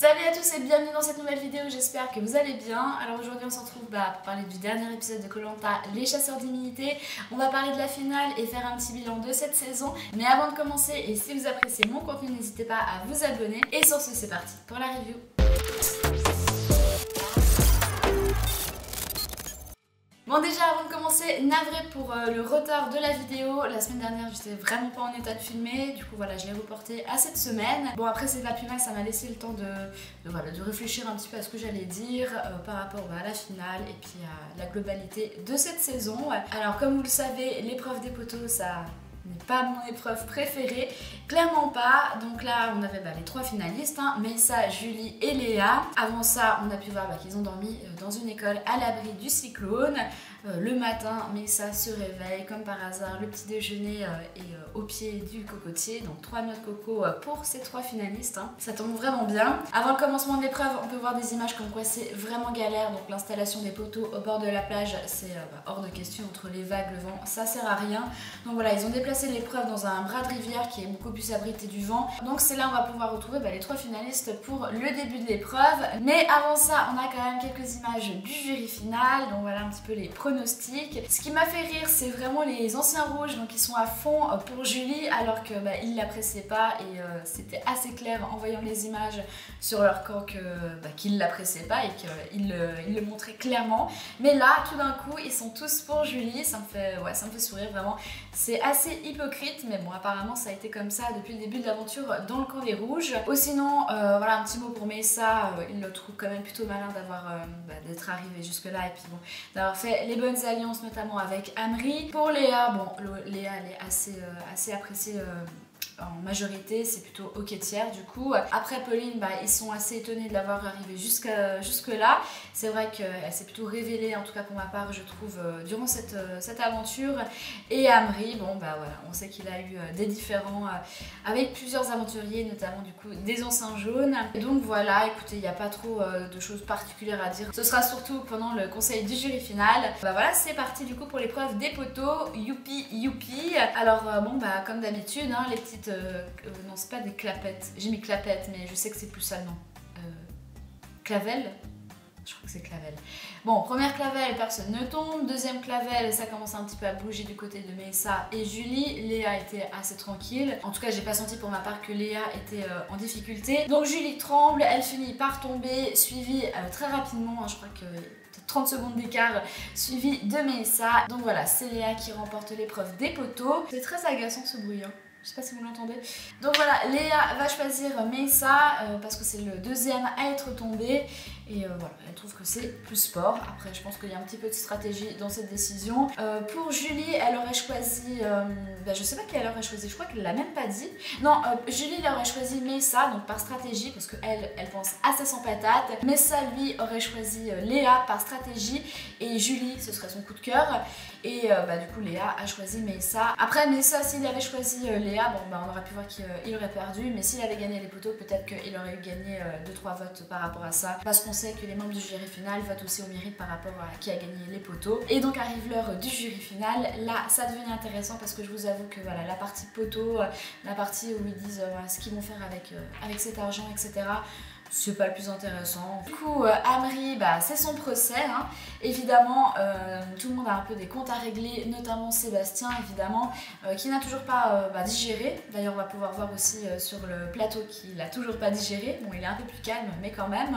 Salut à tous et bienvenue dans cette nouvelle vidéo, j'espère que vous allez bien. Alors aujourd'hui on se retrouve pour parler du dernier épisode de Koh Lanta, les chasseurs d'immunité. On va parler de la finale et faire un petit bilan de cette saison. Mais avant de commencer, et si vous appréciez mon contenu, n'hésitez pas à vous abonner. Et sur ce, c'est parti pour la review. Bon déjà avant de commencer, navré pour le retard de la vidéo. La semaine dernière j'étais vraiment pas en état de filmer, du coup voilà je l'ai reporté à cette semaine. Bon après c'est pas plus mal, ça m'a laissé le temps de réfléchir un petit peu à ce que j'allais dire par rapport à la finale et puis à la globalité de cette saison. Alors comme vous le savez, l'épreuve des poteaux ça n'est pas mon épreuve préférée, clairement pas. Donc là on avait les trois finalistes, Meissa, Julie et Léa. Avant ça on a pu voir qu'ils ont dormi dans une école à l'abri du cyclone. Le matin, Meissa se réveille comme par hasard, le petit déjeuner est au pied du cocotier, donc 3 noix de coco pour ces trois finalistes. Ça tombe vraiment bien. Avant le commencement de l'épreuve, on peut voir des images comme quoi c'est vraiment galère, donc l'installation des poteaux au bord de la plage, c'est hors de question entre les vagues, le vent, ça sert à rien. Donc voilà, ils ont déplacé l'épreuve dans un bras de rivière qui est beaucoup plus abrité du vent. Donc c'est là où on va pouvoir retrouver les trois finalistes pour le début de l'épreuve. Mais avant ça, on a quand même quelques images du jury final, donc voilà un petit peu les pronostics. Ce qui m'a fait rire, c'est vraiment les anciens rouges, donc ils sont à fond pour Julie alors que ils l'appréciaient pas et c'était assez clair en voyant les images sur leur corps qu'ils l'appréciaient pas et qu'ils le montraient clairement. Mais là, tout d'un coup, ils sont tous pour Julie, ça me fait sourire vraiment. C'est assez hypocrite, mais bon, apparemment ça a été comme ça depuis le début de l'aventure dans le camp des rouges. Sinon, voilà un petit mot pour Meissa, il le trouve quand même plutôt malin d'être arrivé jusque là et puis bon, d'avoir fait les bonnes alliances notamment avec Amri. Pour Léa, bon Léa elle est assez appréciée en majorité, c'est plutôt hoquetière du coup. Après Pauline, ils sont assez étonnés de l'avoir arrivée jusque là. C'est vrai qu'elle s'est plutôt révélée, en tout cas pour ma part je trouve, durant cette aventure. Et Amri, bon voilà, on sait qu'il a eu des différends avec plusieurs aventuriers, notamment du coup des anciens jaunes. Et donc voilà, écoutez, il n'y a pas trop de choses particulières à dire. Ce sera surtout pendant le conseil du jury final. Voilà, c'est parti du coup pour l'épreuve des poteaux. Youpi youpi. Alors comme d'habitude, les petites non, c'est pas des clapettes. J'ai mis clapettes, mais je sais que c'est plus ça le nom. Clavel? Je crois que c'est clavel. Bon, première clavel, personne ne tombe. Deuxième clavel, ça commence un petit peu à bouger du côté de Meissa et Julie. Léa était assez tranquille. En tout cas, j'ai pas senti pour ma part que Léa était en difficulté. Donc Julie tremble, elle finit par tomber, suivie très rapidement, je crois que 30 secondes d'écart, suivi de Meissa. Donc voilà, c'est Léa qui remporte l'épreuve des poteaux. C'est très agaçant ce bruit, Je sais pas si vous l'entendez. Donc voilà, Léa va choisir Meissa parce que c'est le deuxième à être tombé. Et voilà, elle trouve que c'est plus sport. Après, je pense qu'il y a un petit peu de stratégie dans cette décision. Pour Julie, elle aurait choisi... je sais pas qui elle aurait choisi, je crois qu'elle l'a même pas dit. Non, Julie, elle aurait choisi Meissa, donc par stratégie, parce qu'elle pense assez sans patate. Meissa, lui, aurait choisi Léa par stratégie. Et Julie, ce serait son coup de cœur. Et du coup, Léa a choisi Meissa. Après, Meissa, s'il avait choisi Léa, on aurait pu voir qu'il aurait perdu. Mais s'il avait gagné les poteaux, peut-être qu'il aurait eu gagné 2-3 votes par rapport à ça. Parce qu'on sait que les membres du jury final votent aussi au mérite par rapport à qui a gagné les poteaux. Et donc arrive l'heure du jury final. Là, ça devient intéressant parce que je vous avoue que voilà, la partie poteaux, la partie où ils disent ce qu'ils vont faire avec cet argent, etc. C'est pas le plus intéressant. Du coup, Amri, c'est son procès. Évidemment, tout le monde a un peu des comptes à régler, notamment Sébastien, évidemment, qui n'a toujours pas digéré. D'ailleurs, on va pouvoir voir aussi sur le plateau qu'il n'a toujours pas digéré. Bon, il est un peu plus calme, mais quand même.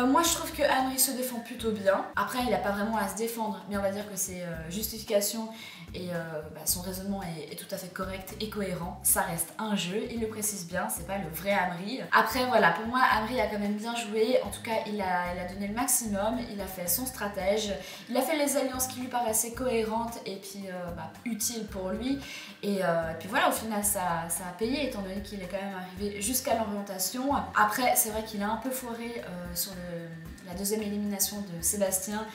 Moi, je trouve que Amri se défend plutôt bien. Après, il n'a pas vraiment à se défendre, mais on va dire que ses justifications et son raisonnement est tout à fait correct et cohérent. Ça reste un jeu, il le précise bien, c'est pas le vrai Amri. Après voilà, pour moi Amri a quand même bien joué, en tout cas il a donné le maximum, il a fait son stratège, il a fait les alliances qui lui paraissaient cohérentes et puis utiles pour lui. Et puis voilà, au final ça a payé étant donné qu'il est quand même arrivé jusqu'à l'orientation. Après c'est vrai qu'il a un peu foiré sur la deuxième élimination de Sébastien.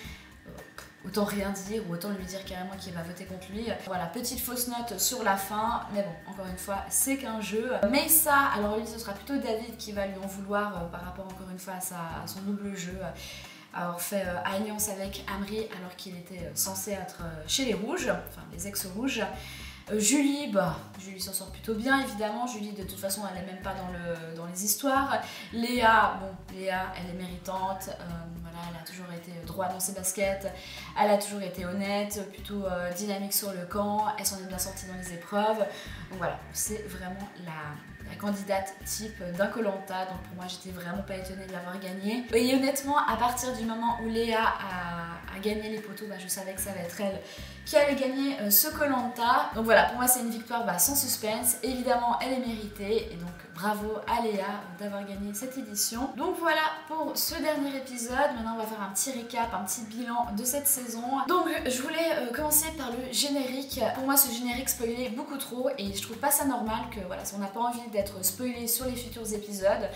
Autant rien dire ou autant lui dire carrément qu'il va voter contre lui. Voilà, petite fausse note sur la fin, mais bon, encore une fois, c'est qu'un jeu. Meissa, alors lui, ce sera plutôt David qui va lui en vouloir par rapport encore une fois à son double jeu. Avoir fait alliance avec Amri alors qu'il était censé être chez les rouges, enfin les ex-rouges. Julie, Julie s'en sort plutôt bien évidemment. Julie de toute façon elle est même pas dans les histoires. Léa, Léa elle est méritante. Voilà, elle a toujours été droit dans ses baskets. Elle a toujours été honnête, plutôt dynamique sur le camp. Elle s'en est bien sortie dans les épreuves. Donc voilà, c'est vraiment la candidate type d'un Koh-Lanta, donc pour moi j'étais vraiment pas étonnée de l'avoir gagné. Et honnêtement, à partir du moment où Léa a gagné les poteaux, je savais que ça allait être elle qui allait gagner ce Koh-Lanta. Donc voilà, pour moi c'est une victoire sans suspense. Évidemment, elle est méritée et donc bravo à Léa d'avoir gagné cette édition. Donc voilà pour ce dernier épisode. Maintenant on va faire un petit récap, un petit bilan de cette saison. Donc je voulais commencer par le générique. Pour moi ce générique spoilait beaucoup trop et je trouve pas ça normal que voilà, si on n'a pas envie d'être spoilé sur les futurs épisodes,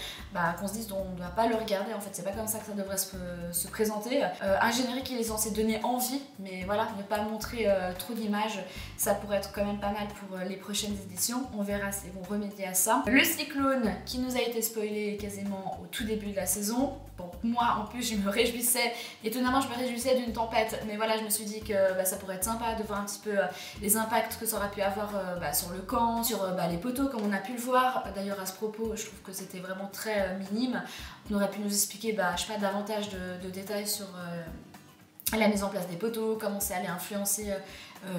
qu'on se dise on ne doit pas le regarder. En fait c'est pas comme ça que ça devrait se présenter. Un générique il est censé donner envie, mais voilà, ne pas montrer trop d'images, ça pourrait être quand même pas mal pour les prochaines éditions. On verra s'ils vont remédier à ça. Le cyclone qui nous a été spoilé quasiment au tout début de la saison. Bon, moi en plus je me réjouissais, étonnamment je me réjouissais d'une tempête, mais voilà je me suis dit que ça pourrait être sympa de voir un petit peu les impacts que ça aurait pu avoir sur le camp, sur les poteaux comme on a pu le voir. D'ailleurs à ce propos je trouve que c'était vraiment très minime. On aurait pu nous expliquer je sais pas, davantage de détails sur la mise en place des poteaux, comment ça allait influencer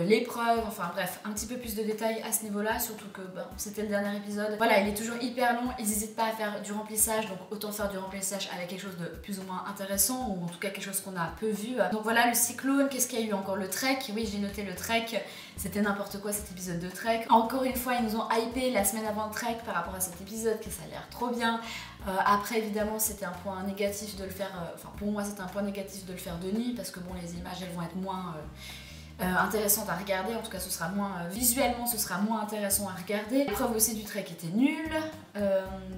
l'épreuve, enfin bref, un petit peu plus de détails à ce niveau-là, surtout que c'était le dernier épisode. Voilà, il est toujours hyper long, ils n'hésitent pas à faire du remplissage, donc autant faire du remplissage avec quelque chose de plus ou moins intéressant, ou en tout cas quelque chose qu'on a peu vu. Donc voilà, le cyclone, qu'est-ce qu'il y a eu encore? Le trek, oui j'ai noté le trek, c'était n'importe quoi cet épisode de trek. Encore une fois, ils nous ont hypé la semaine avant le trek par rapport à cet épisode, que ça a l'air trop bien. Après évidemment c'était un point négatif de le faire, pour moi c'était un point négatif de le faire de nuit, parce que les images elles vont être moins intéressante à regarder, en tout cas ce sera moins visuellement ce sera moins intéressant à regarder. L'épreuve aussi du trek était nulle.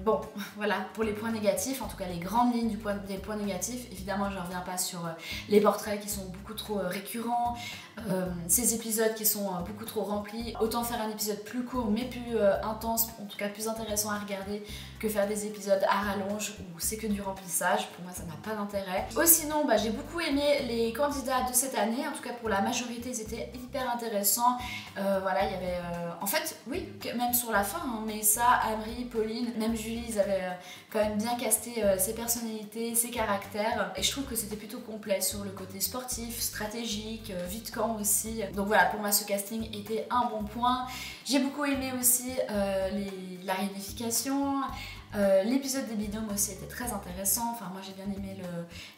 Bon voilà pour les points négatifs, en tout cas les grandes lignes des points négatifs. Évidemment je ne reviens pas sur les portraits qui sont beaucoup trop récurrents, ces épisodes qui sont beaucoup trop remplis. Autant faire un épisode plus court mais plus intense, en tout cas plus intéressant à regarder, que faire des épisodes à rallonge où c'est que du remplissage. Pour moi ça n'a pas d'intérêt. Sinon j'ai beaucoup aimé les candidats de cette année, en tout cas pour la majorité ils étaient hyper intéressants. Voilà, il y avait en fait oui même sur la fin, Mélissa, Amri, Pauline, même Julie, ils avaient quand même bien casté ses personnalités, ses caractères, et je trouve que c'était plutôt complet sur le côté sportif, stratégique, vie de camp aussi. Donc voilà, pour moi ce casting était un bon point. J'ai beaucoup aimé aussi la réunification. L'épisode des binômes aussi était très intéressant, enfin moi j'ai bien aimé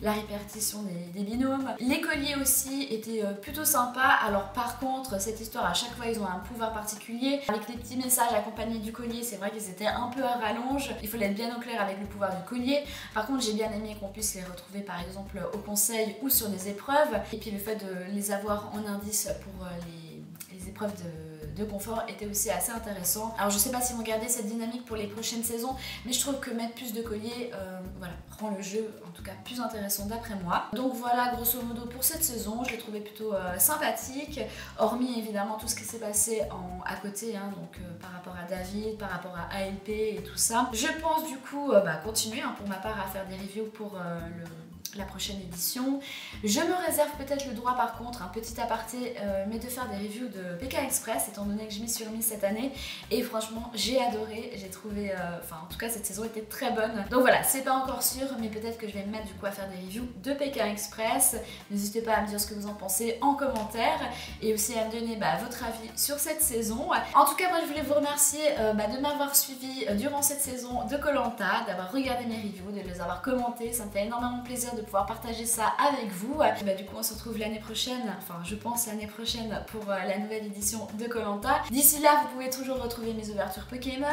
la répartition des binômes. Les colliers aussi étaient plutôt sympas. Alors par contre cette histoire à chaque fois ils ont un pouvoir particulier, avec les petits messages accompagnés du collier, c'est vrai qu'ils étaient un peu à rallonge, il fallait être bien au clair avec le pouvoir du collier. Par contre j'ai bien aimé qu'on puisse les retrouver par exemple au conseil ou sur des épreuves, et puis le fait de les avoir en indice pour les épreuves de confort était aussi assez intéressant. Alors je sais pas s'ils vont garder cette dynamique pour les prochaines saisons, mais je trouve que mettre plus de colliers voilà, rend le jeu en tout cas plus intéressant d'après moi. Donc voilà grosso modo pour cette saison, je l'ai trouvé plutôt sympathique, hormis évidemment tout ce qui s'est passé à côté, donc par rapport à David, par rapport à ALP et tout ça. Je pense du coup continuer pour ma part à faire des reviews pour la prochaine édition. Je me réserve peut-être le droit par contre, un petit aparté, mais de faire des reviews de Pékin Express, étant donné que je m'y suis remise cette année, et franchement j'ai adoré, j'ai trouvé, en tout cas cette saison était très bonne. Donc voilà, c'est pas encore sûr, mais peut-être que je vais me mettre du coup à faire des reviews de Pékin Express. N'hésitez pas à me dire ce que vous en pensez en commentaire, et aussi à me donner votre avis sur cette saison. En tout cas moi je voulais vous remercier de m'avoir suivi durant cette saison de Koh-Lanta, d'avoir regardé mes reviews, de les avoir commentées, ça me fait énormément plaisir de pouvoir partager ça avec vous. Du coup on se retrouve l'année prochaine, enfin je pense l'année prochaine pour la nouvelle édition de Koh-Lanta. D'ici là vous pouvez toujours retrouver mes ouvertures Pokémon.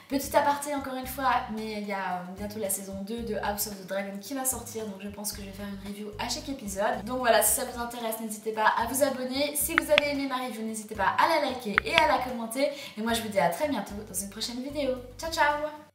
Petit aparté encore une fois, mais il y a bientôt la saison 2 de House of the Dragon qui va sortir, donc je pense que je vais faire une review à chaque épisode. Donc voilà, si ça vous intéresse n'hésitez pas à vous abonner. Si vous avez aimé ma review n'hésitez pas à la liker et à la commenter. Et moi je vous dis à très bientôt dans une prochaine vidéo. Ciao ciao.